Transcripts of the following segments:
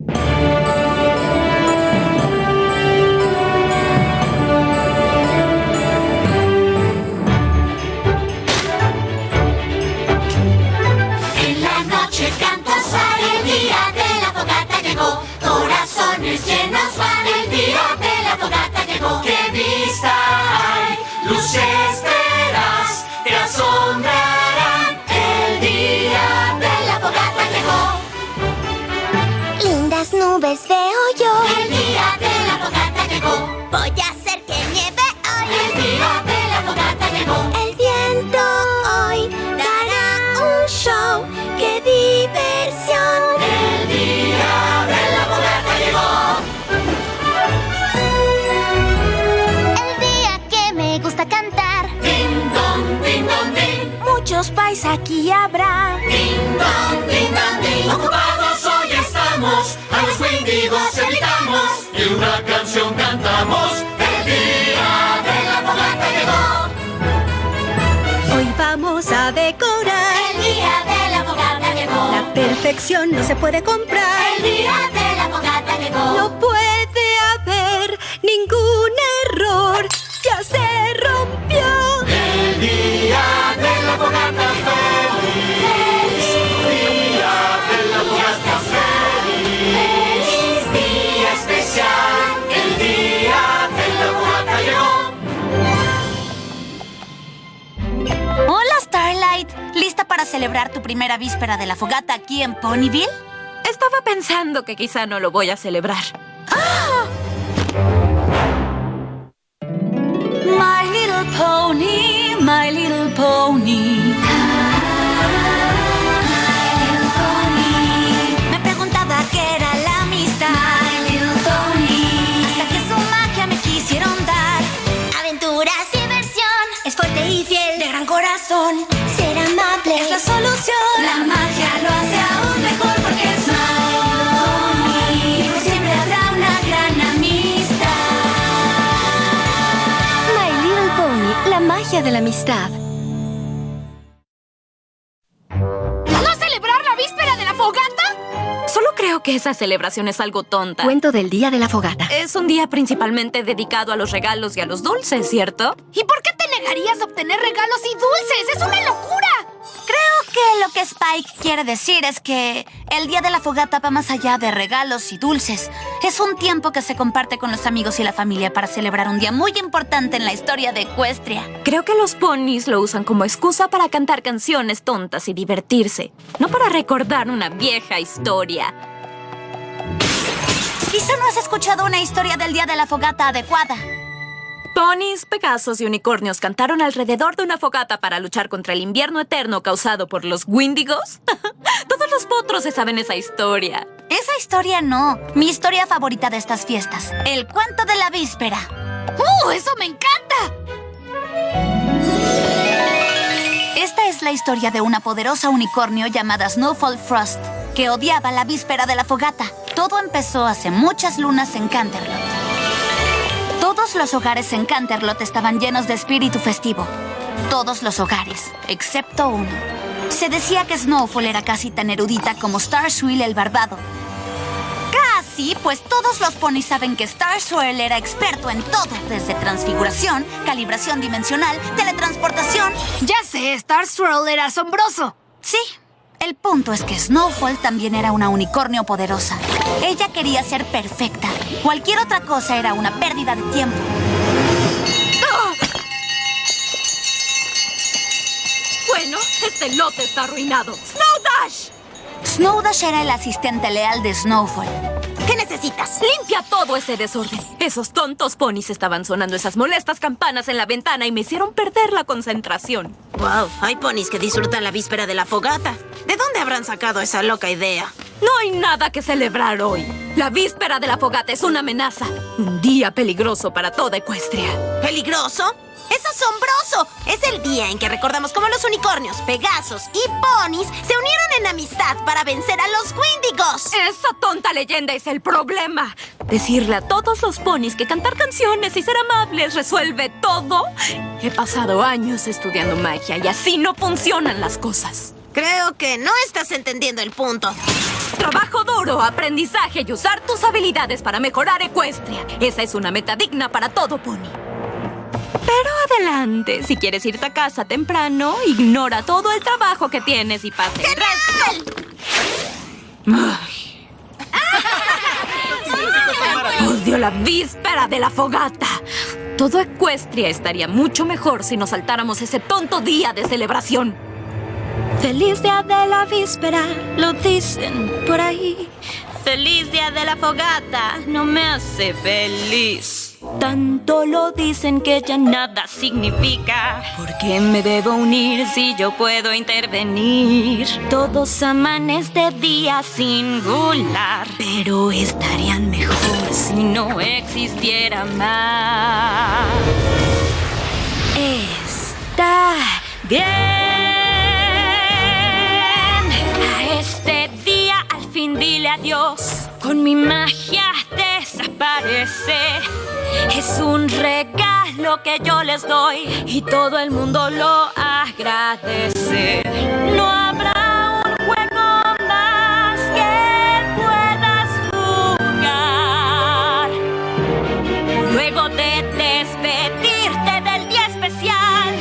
En la noche canta sale, el día de la fogata llegó. Corazones llenos van, el día de la fogata llegó. ¡Qué vista hay! Luces verás, te asombrarán. El día de la fogata llegó. Lindas nubes veo yo. El día de la fogata llegó. Voy a hacer que nieve hoy. El día de la fogata llegó. El viento hoy dará un show. ¡Qué diversión! El día de la fogata llegó. El día que me gusta cantar. Ding dong, ding dong, ding. Muchos pais aquí habrá. Ding dong, ding dong, ding. Ocupados hoy estamos, a los Wendigos evitamos y una canción cantamos. El día de la fogata llegó. Hoy vamos a decorar. El día de la fogata llegó. La perfección no se puede comprar. El día de la fogata llegó. No puede haber ningún error. Ya se rompió. El día de la fogata feliz. Día de la fogata feliz. Día especial. El día de la fogata llegó. Hola, Starlight. ¿Lista para celebrar tu primera víspera de la fogata aquí en Ponyville? Estaba pensando que quizá no lo voy a celebrar. My little pony, my little pony. Me preguntaba qué era la amistad. My little pony. Hasta que su magia me quisieron dar. Aventuras, diversión. Es fuerte y fiel, de gran corazón. Ser amable Es la solución. La magia lo hace aún mejor porque es My Little Pony. Por siempre habrá una gran amistad. My Little Pony, la magia de la amistad. ¿No celebrar la víspera de la fogata? Solo creo que esa celebración es algo tonta. Cuento del día de la fogata. Es un día principalmente dedicado a los regalos y a los dulces, ¿cierto? ¿Y por qué te negarías a obtener regalos y dulces? ¡Es una locura! Creo que lo que Spike quiere decir es que el día de la fogata va más allá de regalos y dulces. Es un tiempo que se comparte con los amigos y la familia para celebrar un día muy importante en la historia de Equestria. Creo que los ponis lo usan como excusa para cantar canciones tontas y divertirse, no para recordar una vieja historia. Quizá no has escuchado una historia del día de la fogata adecuada. Ponis, Pegasos y unicornios cantaron alrededor de una fogata para luchar contra el invierno eterno causado por los Wendigos. Todos los potros se saben esa historia. Esa historia no. Mi historia favorita de estas fiestas. El cuento de la víspera. ¡Eso me encanta! Esta es la historia de una poderosa unicornio llamada Snowfall Frost, que odiaba la víspera de la fogata. Todo empezó hace muchas lunas en Canterlot. Todos los hogares en Canterlot estaban llenos de espíritu festivo. Todos los hogares, excepto uno. Se decía que Snowfall era casi tan erudita como Starswell el barbado. Casi, pues todos los ponis saben que Starswell era experto en todo, desde transfiguración, calibración dimensional, teletransportación. Ya sé, Star Swirl era asombroso. Sí, el punto es que Snowfall también era una unicornio poderosa. Ella quería ser perfecta. Cualquier otra cosa era una pérdida de tiempo. Bueno, este lote está arruinado. ¡Snowdash! Snowdash era el asistente leal de Snowfall. ¿Qué necesitas? Limpia todo ese desorden. Esos tontos ponis estaban sonando esas molestas campanas en la ventana y me hicieron perder la concentración. Wow, hay ponis que disfrutan la víspera de la fogata. ¿De dónde habrán sacado esa loca idea? No hay nada que celebrar hoy. La víspera de la fogata es una amenaza. Un día peligroso para toda Equestria. ¿Peligroso? ¡Es asombroso! Es el día en que recordamos cómo los unicornios, Pegasos y ponis se unieron en amistad para vencer a los Wendigos. Esa tonta leyenda es el problema. Decirle a todos los ponis que cantar canciones y ser amables resuelve todo. He pasado años estudiando magia y así no funcionan las cosas. Creo que no estás entendiendo el punto. ¡Trabajo duro! puro aprendizaje y usar tus habilidades para mejorar Equestria. Esa es una meta digna para todo pony. Pero adelante, si quieres irte a casa temprano, ignora todo el trabajo que tienes y pasa el resto. Ay. Odio la víspera de la fogata. Todo Equestria estaría mucho mejor si nos saltáramos ese tonto día de celebración. Feliz día de la víspera, lo dicen por ahí. ¡Feliz día de la fogata! No me hace feliz. Tanto lo dicen que ya nada significa. ¿Por qué me debo unir si yo puedo intervenir? Todos aman este día singular, pero estarían mejor si no existiera más. Está bien. A este día al fin dile adiós. Con mi magia desaparece. Es un regalo que yo les doy y todo el mundo lo agradece. No habrá un juego más que puedas jugar. Luego de despedirte del día especial.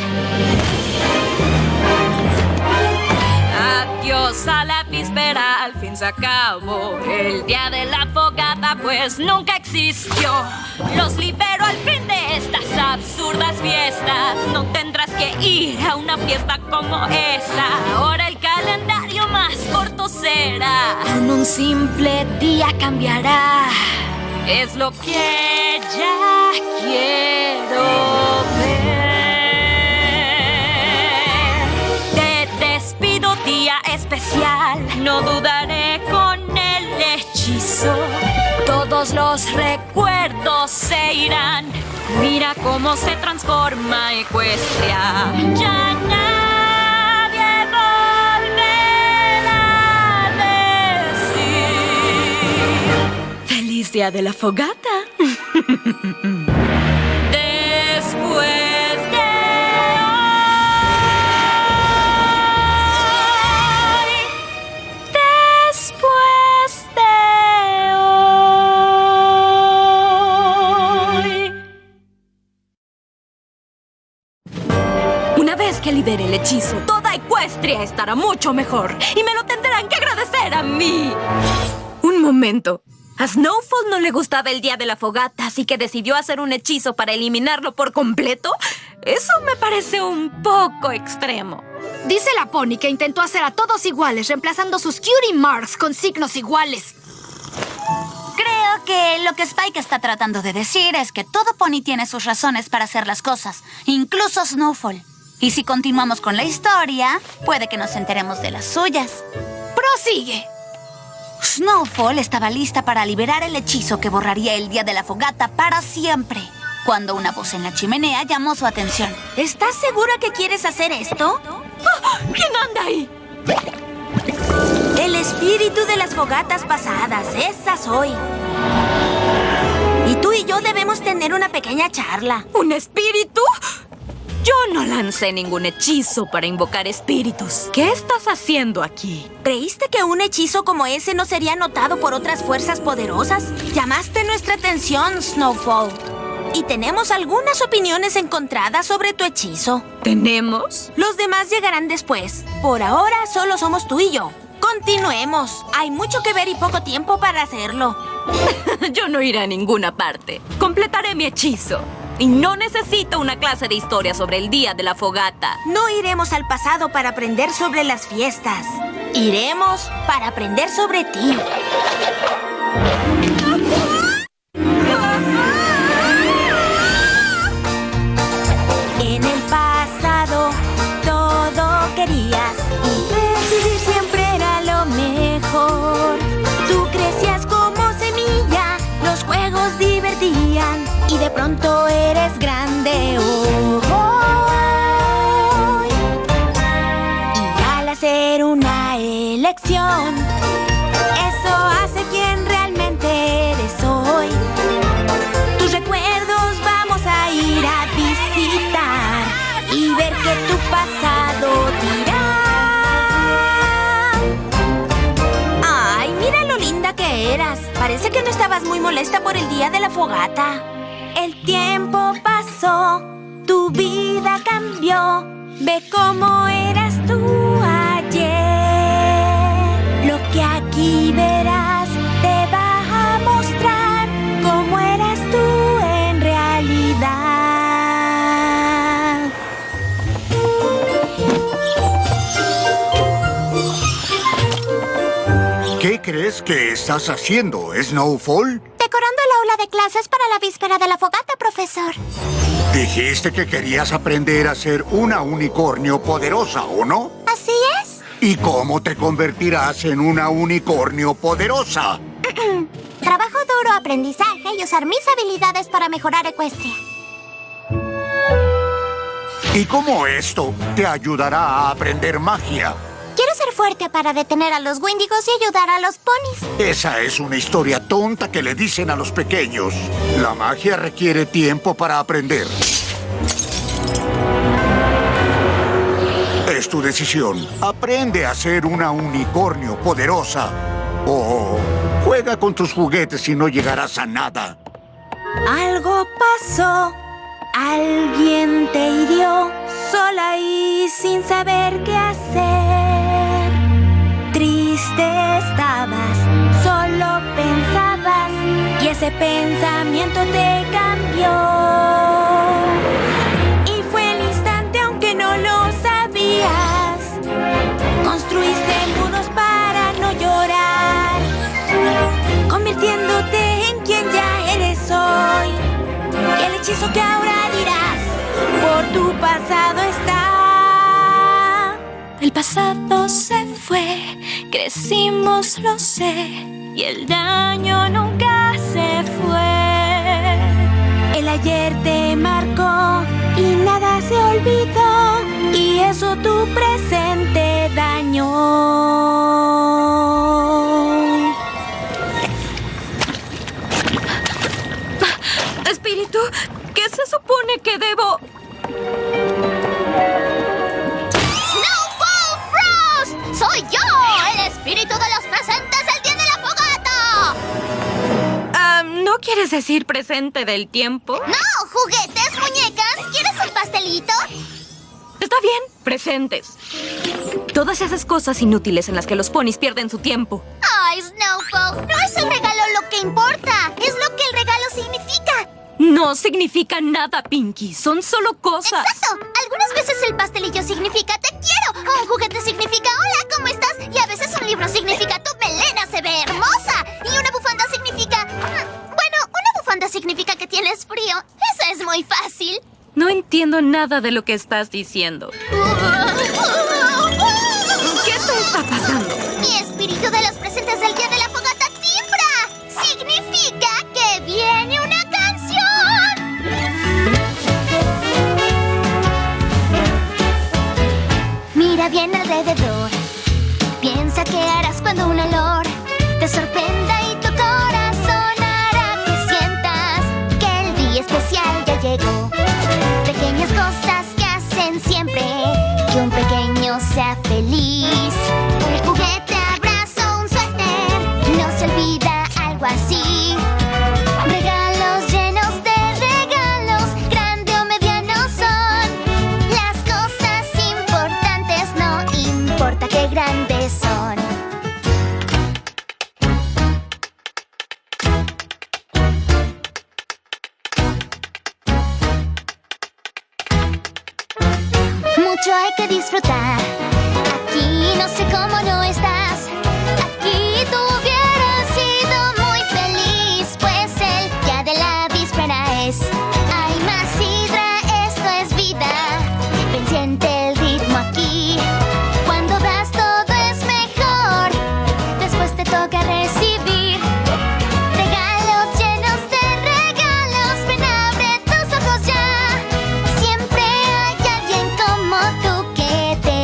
Adiós a la víspera, al fin se acabó. El día de la fogata pues nunca existió. Los libero al fin de estas absurdas fiestas. No tendrás que ir a una fiesta como esa. Ahora el calendario más corto será. Con un simple día cambiará. Es lo que ya quiero ver. Te despido, día especial. No dudaré con el hechizo. Todos los recuerdos se irán. Mira cómo se transforma Equestria. Ya nadie volverá a decir feliz día de la fogata. Después de que libere el hechizo, toda Equestria estará mucho mejor y me lo tendrán que agradecer a mí. Un momento. A Snowfall no le gustaba el día de la fogata, así que decidió hacer un hechizo para eliminarlo por completo. Eso me parece un poco extremo. Dice la pony que intentó hacer a todos iguales, reemplazando sus cutie marks con signos iguales. Creo que lo que Spike está tratando de decir es que todo pony tiene sus razones para hacer las cosas, incluso Snowfall. Y si continuamos con la historia, puede que nos enteremos de las suyas. ¡Prosigue! Snowfall estaba lista para liberar el hechizo que borraría el día de la fogata para siempre, cuando una voz en la chimenea llamó su atención. ¿Estás segura que quieres hacer esto? ¡Ah! ¿Quién anda ahí? El espíritu de las fogatas pasadas, esa soy. Y tú y yo debemos tener una pequeña charla. ¿Un espíritu? Yo no lancé ningún hechizo para invocar espíritus. ¿Qué estás haciendo aquí? ¿Creíste que un hechizo como ese no sería notado por otras fuerzas poderosas? Llamaste nuestra atención, Snowfall. Y tenemos algunas opiniones encontradas sobre tu hechizo. ¿Tenemos? Los demás llegarán después. Por ahora solo somos tú y yo. Continuemos. Hay mucho que ver y poco tiempo para hacerlo. Yo no iré a ninguna parte. Completaré mi hechizo. Y no necesito una clase de historia sobre el día de la fogata. No iremos al pasado para aprender sobre las fiestas. Iremos para aprender sobre ti. En el pasado todo querías y decidir siempre era lo mejor. Tú crecías como semilla, los juegos divertían y de pronto eres grande hoy. Y al hacer una elección, eso hace quien realmente eres hoy. Tus recuerdos vamos a ir a visitar y ver que tu pasado dirá. Ay, mira lo linda que veras, parece que no estabas muy molesta por el día de la fogata. El tiempo pasó, tu vida cambió. Ve cómo eras tú ayer. Lo que aquí verás te va a mostrar cómo eras tú en realidad. ¿Qué crees que estás haciendo, Snowfall? Decorando el aula de clases para la víspera de la fogata, profesor. Dijiste que querías aprender a ser una unicornio poderosa, ¿o no? ¿Así es? ¿Y cómo te convertirás en una unicornio poderosa? Trabajo duro, aprendizaje y usar mis habilidades para mejorar Equestria. ¿Y cómo esto te ayudará a aprender magia? Quiero ser fuerte para detener a los Wendigos y ayudar a los ponis. Esa es una historia tonta que le dicen a los pequeños. La magia requiere tiempo para aprender. Es tu decisión. Aprende a ser una unicornio poderosa. O juega con tus juguetes y no llegarás a nada. Algo pasó, alguien te hirió, sola y sin saber qué hacer. Triste estabas, solo pensabas, y ese pensamiento te cambió. Y fue el instante, aunque no lo sabías. Construiste muros para no llorar, convirtiéndote en quien ya eres hoy. Y el hechizo que ahora dirás, por tu pasado está. El pasado se fue, crecimos, lo sé, y el daño nunca se fue. El ayer te marcó y nada se olvidó, y eso tu presente dañó. Espíritu, ¿qué se supone que debo...? ¡Snowfall Frost! ¡Soy yo! ¡El espíritu de los presentes del día de la fogata! ¿No quieres decir presente del tiempo? ¡No! ¡Juguetes, muñecas! ¿Quieres un pastelito? Está bien, presentes. Todas esas cosas inútiles en las que los ponis pierden su tiempo. ¡Ay, Snowfall! No es el regalo lo que importa. Es lo que el regalo significa. No significa nada, Pinky. Son solo cosas. ¡Exacto! Algunas veces el pastelillo significa te quiero. O un juguete significa hola, ¿cómo estás? Y a veces un libro significa tu melena se ve hermosa. Y una bufanda significa... Bueno, una bufanda significa que tienes frío. Eso es muy fácil. No entiendo nada de lo que estás diciendo. ¿Qué te está pasando? Mi espíritu de los presentes del día de la fogata timbra. Significa que viene una canción. Mira bien alrededor. Piensa qué harás cuando un olor te sorprenda y tu corazón hará que sientas que el día especial ya llegó. Pequeñas cosas que hacen siempre que un pequeño sea feliz. Un juguete, abrazo, un suéter, no se olvida algo así. Regalos llenos de regalos, grande o mediano son. Las cosas importantes no importa qué grandes son. Mucho hay que disfrutar. Aquí no sé cómo no estás. Aquí tú hubieras sido muy feliz, pues el día de la víspera es. Hay más sidra, esto es vida. Ven, siente el ritmo aquí. Cuando das todo es mejor. Después te toca recibir regalos llenos de regalos. Ven, abre tus ojos ya. Siempre hay alguien como tú que te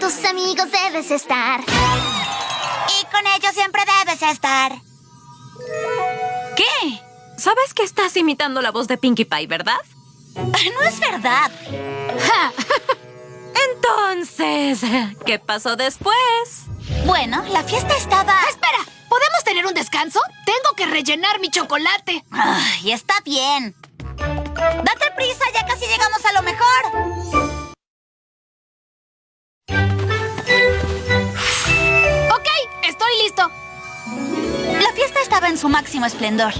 tus amigos debes estar. Y con ellos siempre debes estar. ¿Qué? ¿Sabes que estás imitando la voz de Pinkie Pie, verdad? No es verdad. Entonces, ¿qué pasó después? Bueno, la fiesta estaba... ¡Espera! ¿Podemos tener un descanso? Tengo que rellenar mi chocolate. Ay, está bien. Date prisa, ya casi llegamos a lo mejor. Ok, estoy listo. La fiesta estaba en su máximo esplendor.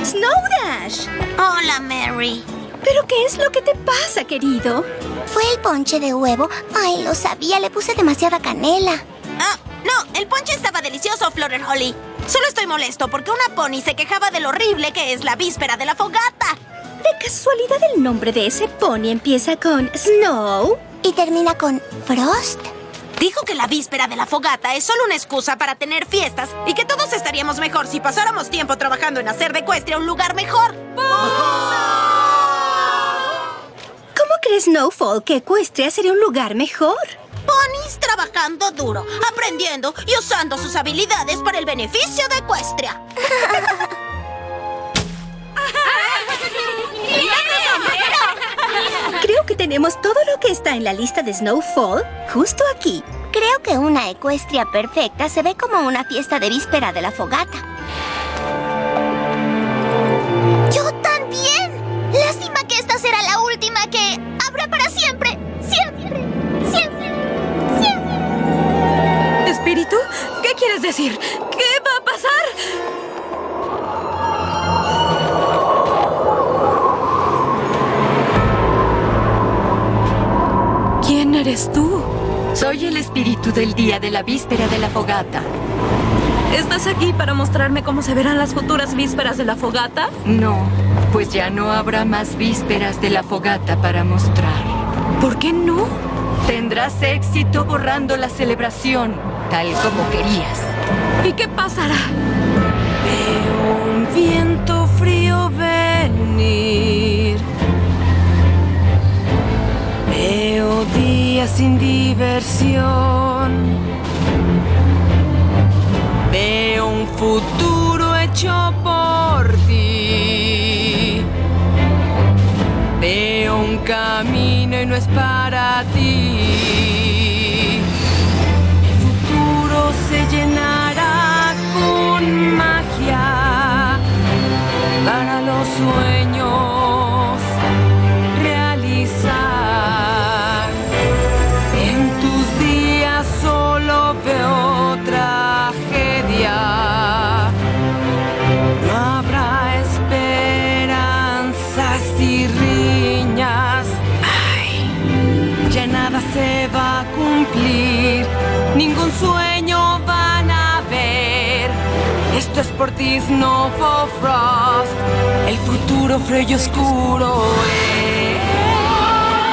Snow Dash. Hola, Mary. ¿Pero qué es lo que te pasa, querido? Fue el ponche de huevo. Ay, lo sabía, le puse demasiada canela. Ah, no, el ponche estaba delicioso, Florer Holly. Solo estoy molesto porque una pony se quejaba de lo horrible que es la víspera de la fogata. ¿De casualidad el nombre de ese pony empieza con Snow? Y termina con Frost. Dijo que la víspera de la fogata es solo una excusa para tener fiestas y que todos estaríamos mejor si pasáramos tiempo trabajando en hacer de Equestria un lugar mejor. ¿Cómo cree Snowfall que Equestria sería un lugar mejor? Ponys trabajando duro, aprendiendo y usando sus habilidades para el beneficio de Equestria. Creo que tenemos todo lo que está en la lista de Snowfall justo aquí. Creo que una Equestria perfecta se ve como una fiesta de víspera de la fogata. ¡Yo también! Lástima que esta será la última que habrá para siempre. Siempre, siempre, siempre. ¿Espíritu? ¿Qué quieres decir? ¿Qué va a pasar? ¿Quién eres tú? Soy el espíritu del día de la víspera de la fogata. ¿Estás aquí para mostrarme cómo se verán las futuras vísperas de la fogata? No, pues ya no habrá más vísperas de la fogata para mostrar. ¿Por qué no? Tendrás éxito borrando la celebración, tal como querías. ¿Y qué pasará? Veo un viento frío venir. Veo días sin diversión. Veo un futuro hecho por ti. Veo un camino y no es para ti. El futuro se llenará con magia para los sueños realizar. En tus días solo veo tragedia. No habrá esperanzas y riñas. Ay, ya nada se va a cumplir. Ningún sueño van a ver. Esto es por ti, Snowfall Frost. El futuro frío y oscuro es.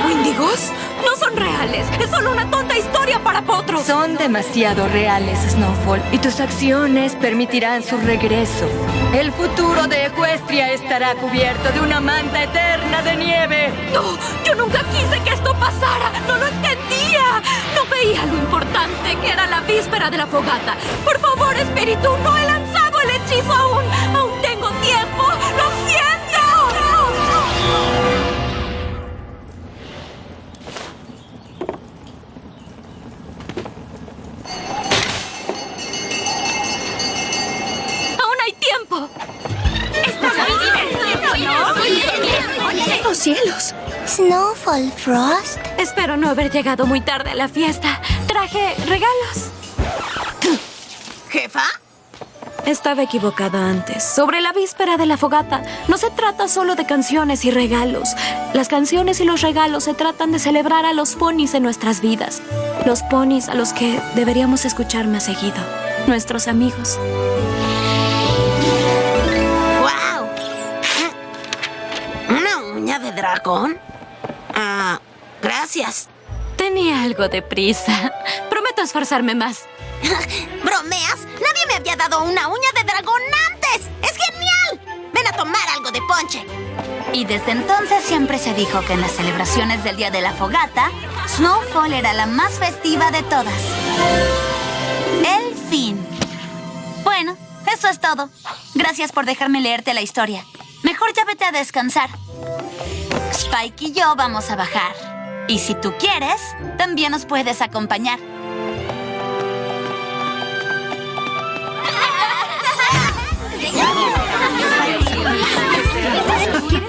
¿Wendigos? No son reales. Es solo una tonta historia para potros. Son demasiado reales, Snowfall, y tus acciones permitirán su regreso. El futuro de Equestria estará cubierto de una manta eterna de nieve. No, yo nunca quise que esto pasara. No lo entendía. No veía lo importante que era la víspera de la fogata. Por favor, espíritu, no he lanzado el hechizo aún. Aún tengo tiempo. ¡Lo siento! ¡Aún hay tiempo! ¡Oh, cielos! Snowfall Frost. Espero no haber llegado muy tarde a la fiesta. Traje regalos. ¿Jefa? Estaba equivocada antes. Sobre la víspera de la fogata, no se trata solo de canciones y regalos. Las canciones y los regalos se tratan de celebrar a los ponis en nuestras vidas. Los ponis a los que deberíamos escuchar más seguido. Nuestros amigos. ¡Wow! ¿Una uña de dragón? Ah, gracias. Tenía algo de prisa. Prometo esforzarme más. ¿Bromeas? Nadie me había dado una uña de dragón antes. ¡Es genial! Ven a tu tomar algo de ponche. Y desde entonces siempre se dijo que en las celebraciones del Día de la Fogata, Snowfall era la más festiva de todas. El fin. Bueno, eso es todo. Gracias por dejarme leerte la historia. Mejor ya vete a descansar. Spike y yo vamos a bajar. Y si tú quieres, también nos puedes acompañar.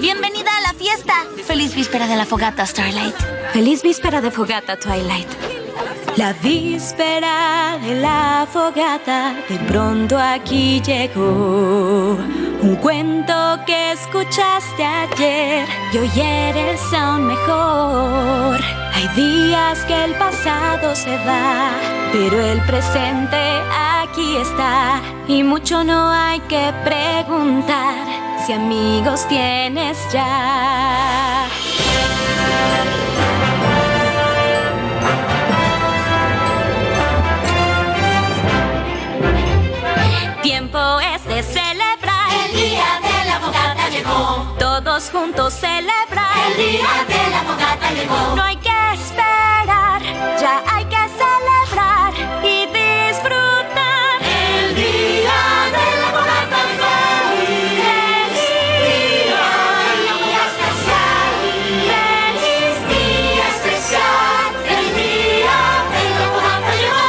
Bienvenida a la fiesta. Feliz víspera de la fogata, Starlight. Feliz víspera de fogata, Twilight. La víspera de la fogata de pronto aquí llegó. Un cuento que escuchaste ayer y hoy eres aún mejor. Hay días que el pasado se va, pero el presente aquí está. Y mucho no hay que preguntar si amigos tienes ya. Tiempo es de celebrar. El día de la fogata llegó. Todos juntos celebrar. El día de la fogata llegó. No hay que esperar, ya hay que celebrar y disfrutar. El día de la fogata llegó. Feliz día especial. Feliz día especial. El día de la fogata llegó.